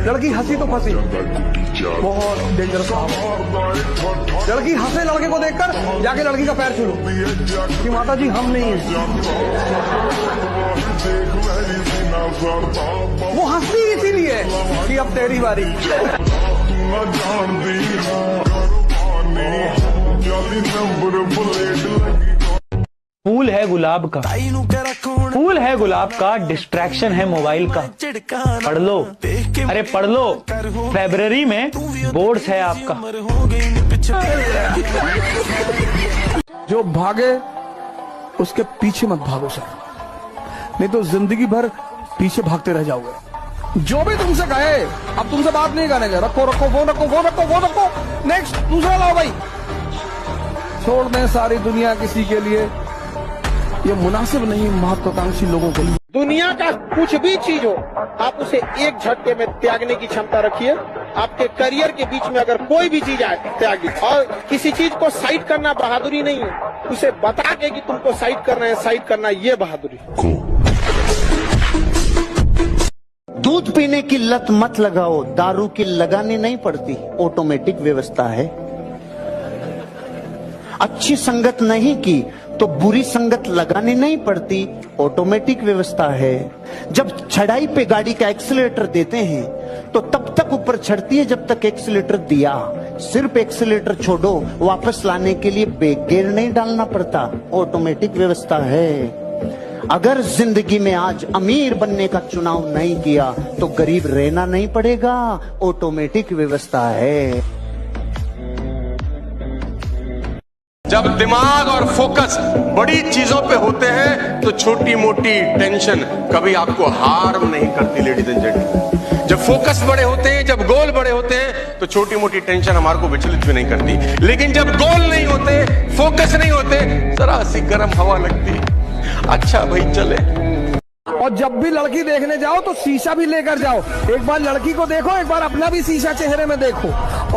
लड़की हंसी तो फंसी, बहुत डेंजरस काम। लड़की हंसे लड़के को देखकर जाके लड़की का पैर छू लो कि माता जी हम नहीं है। वो हंसती इसीलिए कि अब तेरी बारी। फूल है गुलाब का, फूल है गुलाब का, डिस्ट्रैक्शन है मोबाइल का। पढ़ लो, अरे पढ़ लो, फरवरी में बोर्ड्स है आपका। जो भागे उसके पीछे मत भागो सर, नहीं तो जिंदगी भर पीछे भागते रह जाओगे। जो भी तुमसे कहे अब तुमसे बात नहीं करेंगे, रखो रखो फोन, रखो फोन, रखो फोन, रखो, नेक्स्ट दूसरा लाओ भाई। छोड़ दें सारी दुनिया किसी के लिए, ये मुनासिब नहीं महत्वाकांक्षी लोगों के लिए। दुनिया का कुछ भी चीज हो, आप उसे एक झटके में त्यागने की क्षमता रखिए। आपके करियर के बीच में अगर कोई भी चीज आए, त्याग दीजिए। और किसी चीज को साइड करना बहादुरी नहीं है, उसे बता के कि तुमको साइड करना है, साइड करना ये बहादुरी। दूध पीने की लत मत लगाओ, दारू की लगानी नहीं पड़ती, ऑटोमेटिक व्यवस्था है। अच्छी संगत नहीं की तो बुरी संगत लगानी नहीं पड़ती, ऑटोमेटिक व्यवस्था है। जब चढ़ाई पे गाड़ी का एक्सीलरेटर देते हैं तो तब तक ऊपर चढ़ती है जब तक एक्सीलरेटर दिया। सिर्फ एक्सीलरेटर छोड़ो, वापस लाने के लिए ब्रेक गियर नहीं डालना पड़ता, ऑटोमेटिक व्यवस्था है। अगर जिंदगी में आज अमीर बनने का चुनाव नहीं किया तो गरीब रहना नहीं पड़ेगा, ऑटोमेटिक व्यवस्था है। जब दिमाग और फोकस बड़ी चीजों पे होते हैं तो छोटी मोटी टेंशन कभी आपको हार्म नहीं करती लेडीज एंड जेंटलमैन। जब फोकस बड़े होते हैं, जब गोल बड़े होते हैं तो छोटी मोटी टेंशन हमारे को विचलित भी नहीं करती। लेकिन जब गोल नहीं होते, फोकस नहीं होते, जरा सी गर्म हवा लगती, अच्छा भाई चले। और जब भी लड़की देखने जाओ तो शीशा भी लेकर जाओ, एक बार लड़की को देखो, एक बार अपना भी शीशा चेहरे में देखो।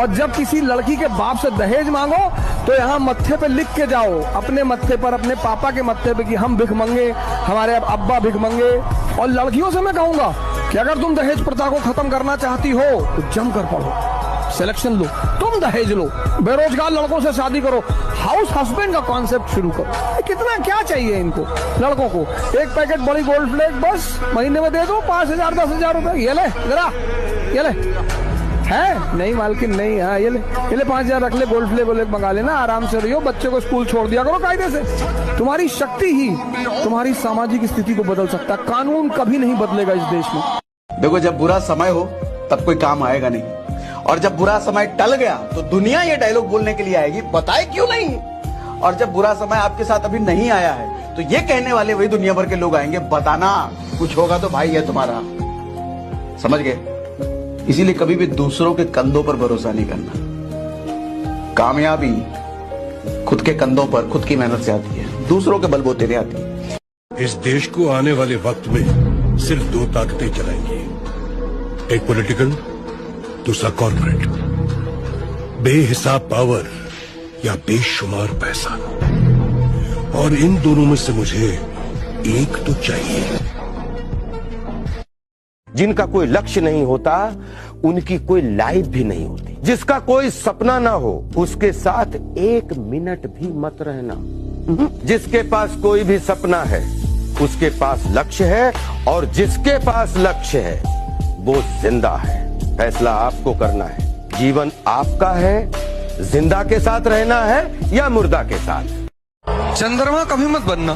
और जब किसी लड़की के बाप से दहेज मांगो तो यहाँ मत्थे पे लिख के जाओ, अपने मत्थे पर, अपने पापा के मत्थे पे कि हम भिखमंगे, हमारे अब्बा भिखमंगे। और लड़कियों से मैं कहूंगा कि अगर तुम दहेज प्रथा को खत्म करना चाहती हो तो जमकर पढ़ो, सिलेक्शन लो, तुम दहेज लो, बेरोजगार लड़कों से शादी करो, हाउस हस्बैंड का कॉन्सेप्ट शुरू करो। कितना क्या चाहिए इनको लड़कों को? एक पैकेट बड़ी गोल्ड फ्लेग बस महीने में दे दो, 5,000 10,000 रुपए, ये ले जरा, ये ले है नहीं मालकिन नहीं, हाँ ये ले 5,000 रख ले, गोल्ड फ्लेग गोल्ड मंगा लेना, आराम से रहियो, बच्चे को स्कूल छोड़ दिया करो कायदे से। तुम्हारी शक्ति ही तुम्हारी सामाजिक स्थिति को बदल सकता है, कानून कभी नहीं बदलेगा इस देश में। देखो, जब बुरा समय हो तब कोई काम आएगा नहीं, और जब बुरा समय टल गया तो दुनिया ये डायलॉग बोलने के लिए आएगी, बताए क्यों नहीं। और जब बुरा समय आपके साथ अभी नहीं आया है तो ये कहने वाले वही दुनिया भर के लोग आएंगे, बताना कुछ होगा तो भाई है तुम्हारा, समझ गए। इसीलिए कभी भी दूसरों के कंधों पर भरोसा नहीं करना। कामयाबी खुद के कंधों पर, खुद की मेहनत से आती है, दूसरों के बलबूते नहीं आती। इस देश को आने वाले वक्त में सिर्फ दो ताकतें चलाएंगी, एक पॉलिटिकल, दूसरा कॉर्पोरेट। बेहिसाब पावर या बेशुमार पैसा, और इन दोनों में से मुझे एक तो चाहिए। जिनका कोई लक्ष्य नहीं होता उनकी कोई लाइफ भी नहीं होती। जिसका कोई सपना ना हो उसके साथ एक मिनट भी मत रहना। जिसके पास कोई भी सपना है उसके पास लक्ष्य है, और जिसके पास लक्ष्य है वो जिंदा है। फैसला आपको करना है, जीवन आपका है, जिंदा के साथ रहना है या मुर्दा के साथ। चंद्रमा कभी मत बनना,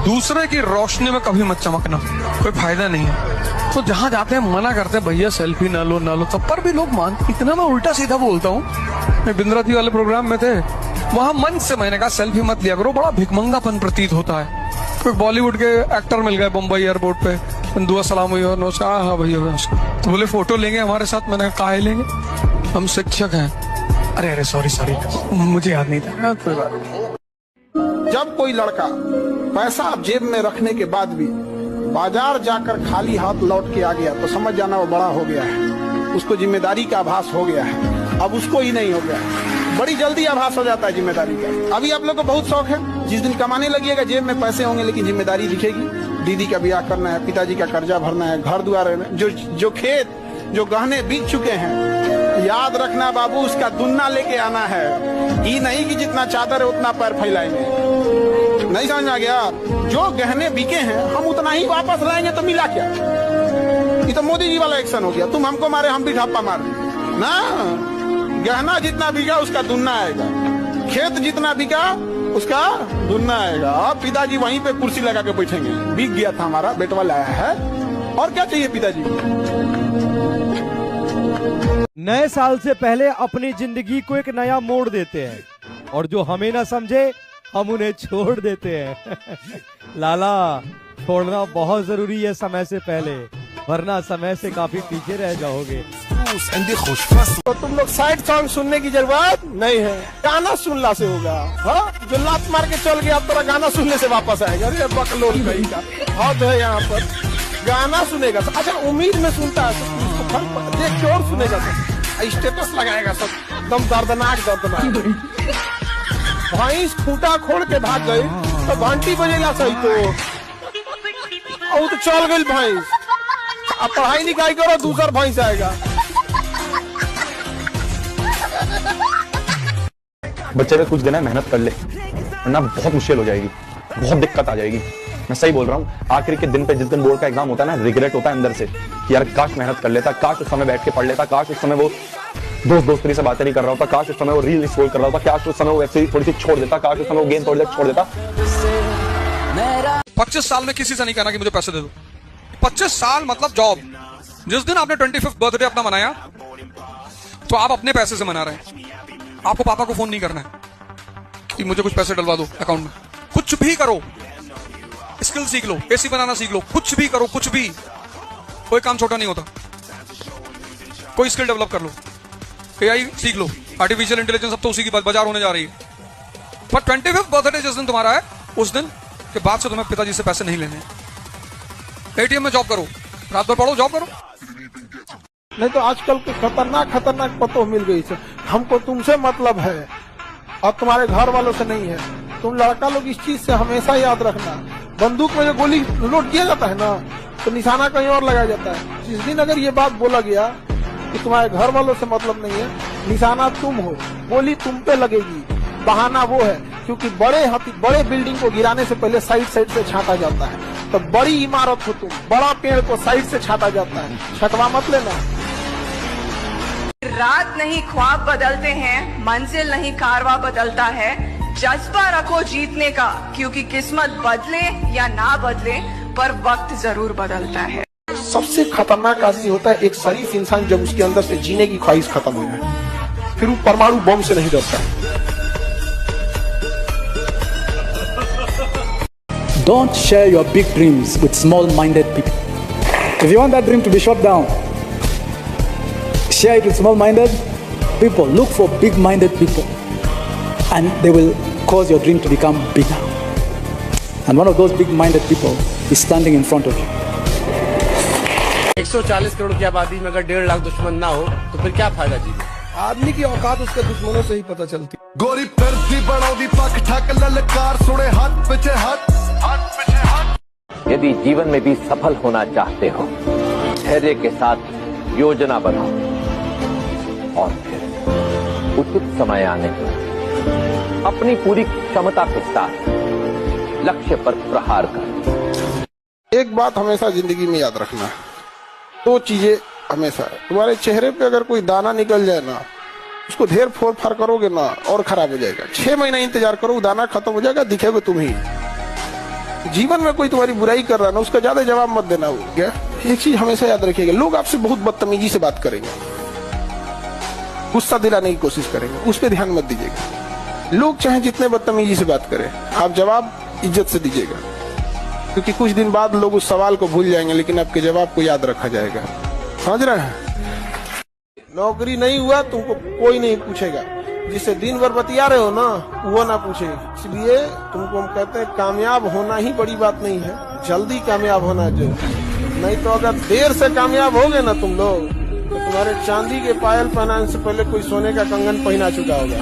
दूसरे की रोशनी में कभी मत चमकना, कोई फायदा नहीं है। तो जहाँ जाते हैं मना करते हैं भैया सेल्फी ना लो ना लो, तब पर भी लोग मान। इतना मैं उल्टा सीधा बोलता हूँ। मैं बिंद्राती वाले प्रोग्राम में थे, वहाँ मन से मैंने कहा सेल्फी मत लिया करो, बड़ा भिखमंगापन प्रतीत होता है। कोई बॉलीवुड के एक्टर मिल गए बम्बई एयरपोर्ट पे, दुआ सलाम हुई और हाँ भैया, तो बोले फोटो लेंगे हमारे साथ। मैंने कहा काहे लेंगे, हम शिक्षक हैं। अरे सॉरी मुझे याद नहीं था, कोई बात नहीं। जब कोई लड़का पैसा जेब में रखने के बाद भी बाजार जाकर खाली हाथ लौट के आ गया तो समझ जाना वो बड़ा हो गया है, उसको जिम्मेदारी का आभास हो गया है। अब उसको ही नहीं हो गया, बड़ी जल्दी आभास हो जाता है जिम्मेदारी का। अभी आप लोग को बहुत शौक है, जिस दिन कमाने लगिएगा जेब में पैसे होंगे लेकिन जिम्मेदारी दिखेगी। दीदी का ब्याह करना है, पिताजी का कर्जा भरना है, घर द्वार है, जो खेत जो गहने बिक चुके हैं, याद रखना बाबू, उसका दुन्ना लेके आना है। ये नहीं कि जितना चादर है उतना पैर फैलाएंगे। नहीं समझ आ गया? जो गहने बिके हैं हम उतना ही वापस लाएंगे तो मिला क्या? ये तो मोदी जी वाला एक्शन हो गया, तुम हमको मारे हम भी ढापा मार ना। गहना जितना बिका उसका दुन्ना आएगा, खेत जितना बिका उसका दुन्ना आएगा। पिताजी वहीं पे कुर्सी लगा के बैठेंगे, बिक गया था हमारा, बेटवा लाया है, और क्या चाहिए पिताजी? नए साल से पहले अपनी जिंदगी को एक नया मोड़ देते हैं, और जो हमें ना समझे हम उन्हें छोड़ देते हैं। लाला, छोड़ना बहुत जरूरी है समय से पहले, वरना समय से काफी पीछे रह जाओगे। तो तुम लोग साइड सॉन्ग सुनने की जरूरत नहीं है, गाना सुनना से होगा। हाँ, जो लात मार के चल गया अब तेरा गाना सुनने से वापस आएगा। अरे बकलोल कहीं का हद है यहाँ पर, गाना सुनेगा। अच्छा, उम्मीद में सुनता है तो देख के और सुनेगा, सब स्टेटस लगाएगा, सब एकदम दर्दनाक भैंस खूंटा खोल के भाग गई तो घंटी बजेगा सही तो चल गई भैंस। अब पढ़ाई लिखाई करो, दूसरा भैंस आएगा। बच्चे पे कुछ दिन है मेहनत कर ले, वरना बहुत मुश्किल हो जाएगी, बहुत दिक्कत आ जाएगी। मैं सही बोल रहा हूँ। आखिरी के दिन पे जिस दिन बोर्ड का एग्जाम होता है ना, रिग्रेट होता है अंदर से कि यार काश मेहनत कर लेता, काश उस समय बैठ के पढ़ लेता, काश उस समय वो दोस्ती से बातें नहीं कर रहा होता, काश उस समय वो रील स्क्रॉल कर रहा होता, काश उस समय वो ऐसे थोड़ी सी छोड़ देता, काश उस समय वो गेम थोड़ी देर छोड़ देता। 25 साल में किसी से नहीं कहना कि मुझे पैसे दे दो। 25 साल मतलब जॉब। जिस दिन आपने 25th बर्थडे अपना मनाया तो आप अपने पैसे से मना रहे हैं। आपको पापा को फोन नहीं करना है कि मुझे कुछ पैसे डलवा दो अकाउंट में। कुछ भी करो, स्किल सीख लो, एसी बनाना सीख लो, कुछ भी करो, कुछ भी। कोई काम छोटा नहीं होता। कोई स्किल डेवलप कर लो, एआई सीख लो, आर्टिफिशियल इंटेलिजेंस, अब तो उसी की बाजार होने जा रही है। पर 25th बर्थडे जिस दिन तुम्हारा है, उस दिन के बाद से तुम्हें पिताजी से पैसे नहीं लेने। एटीएम में जॉब करो, रात भर पढ़ो, जॉब करो। नहीं तो आजकल के खतरनाक पतो मिल गई से, हमको तुमसे मतलब है और तुम्हारे घर वालों से नहीं है। तुम लड़का लोग इस चीज से हमेशा याद रखना, बंदूक में जो गोली लोड किया जाता है ना, तो निशाना कहीं और लगाया जाता है। जिस दिन अगर ये बात बोला गया कि तुम्हारे घर वालों से मतलब नहीं है, निशाना तुम हो, गोली तुम पे लगेगी। बहाना वो है क्योंकि बड़े बिल्डिंग को गिराने से पहले साइड से छांटा जाता है। तो बड़ी इमारत हो तुम, बड़ा पेड़ को साइड से छांटा जाता है, छटवा मत लेना। रात नहीं ख्वाब बदलते हैं, मंजिल नहीं कारवा बदलता है। जज्बा रखो जीतने का, क्योंकि किस्मत बदले या ना बदले पर वक्त जरूर बदलता है। सबसे खतरनाक आदमी होता है एक शरीफ इंसान, जब उसके अंदर से जीने की ख्वाहिश खत्म हो जाए, फिर वो परमाणु बम से नहीं डरता। Don't share your big dreams with small-minded people. If you want that dream to be shot down, share it with small-minded people. Look for big-minded people, and they will cause your dream to become bigger. And one of those big-minded people is standing in front of you. 140 crore की आबादी में अगर 1.5 लाख दुश्मन ना हो तो फिर क्या फायदा जी? आदमी की औकात उसके दुश्मनों से ही पता चलती। गोरी फिरती बढ़ाओ पक ठक ललकार सुने हाथ पीछे हाथ। यदि जीवन में भी सफल होना चाहते हो, धैर्य के साथ योजना बनाओ और फिर उचित समय आने पर अपनी पूरी क्षमता के साथ लक्ष्य पर प्रहार करो। एक बात हमेशा जिंदगी में याद रखना, 2 चीजें हमेशा। तुम्हारे चेहरे पे अगर कोई दाना निकल जाए ना, उसको ढेर फोड़ फाड़ करोगे ना और खराब हो जाएगा। 6 महीना इंतजार करो, दाना खत्म हो जाएगा, दिखेगा तुम ही। जीवन में कोई तुम्हारी बुराई कर रहा है ना, उसका ज्यादा जवाब मत देना। क्या एक चीज हमेशा याद रखिएगा, लोग आपसे बहुत बदतमीजी से बात करेंगे, गुस्सा दिलाने की कोशिश करेंगे, उस पर ध्यान मत दीजिएगा। लोग चाहे जितने बदतमीजी से बात करें, आप जवाब इज्जत से दीजिएगा, क्योंकि कुछ दिन बाद लोग उस सवाल को भूल जाएंगे, लेकिन आपके जवाब को याद रखा जाएगा। समझ रहे हैं? नौकरी नहीं हुआ तुमको कोई नहीं पूछेगा, जिससे दिन भर बतिया रहे हो ना, वो ना पूछे। इसलिए तुमको हम कहते हैं कामयाब होना ही बड़ी बात नहीं है, जल्दी कामयाब होना जरूरी। नहीं तो अगर देर से कामयाब हो गए ना तुम लोग, तो तुम्हारे चांदी के पायल पहनाने से पहले कोई सोने का कंगन पहना चुका होगा।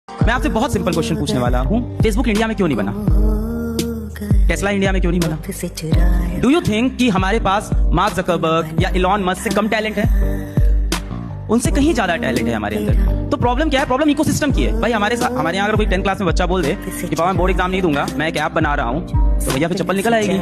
मैं आपसे बहुत सिंपल क्वेश्चन पूछने वाला हूँ, फेसबुक इंडिया में क्यों नहीं बना? टेस्ला इंडिया में क्यों नहीं बना? डू यू थिंक कि हमारे पास मार्क जकरबर्ग या इलॉन मस्क से कम टैलेंट है? उनसे कहीं ज्यादा टैलेंट है हमारे अंदर। तो प्रॉब्लम क्या है? प्रॉब्लम इकोसिस्टम की है भाई। हमारे यहाँ अगर कोई 10th क्लास में बच्चा बोल दे कि पापा मैं बोर्ड एग्जाम नहीं दूंगा, मैं एक ऐप बना रहा हूँ, तो भैया फिर चप्पल निकल आएगी।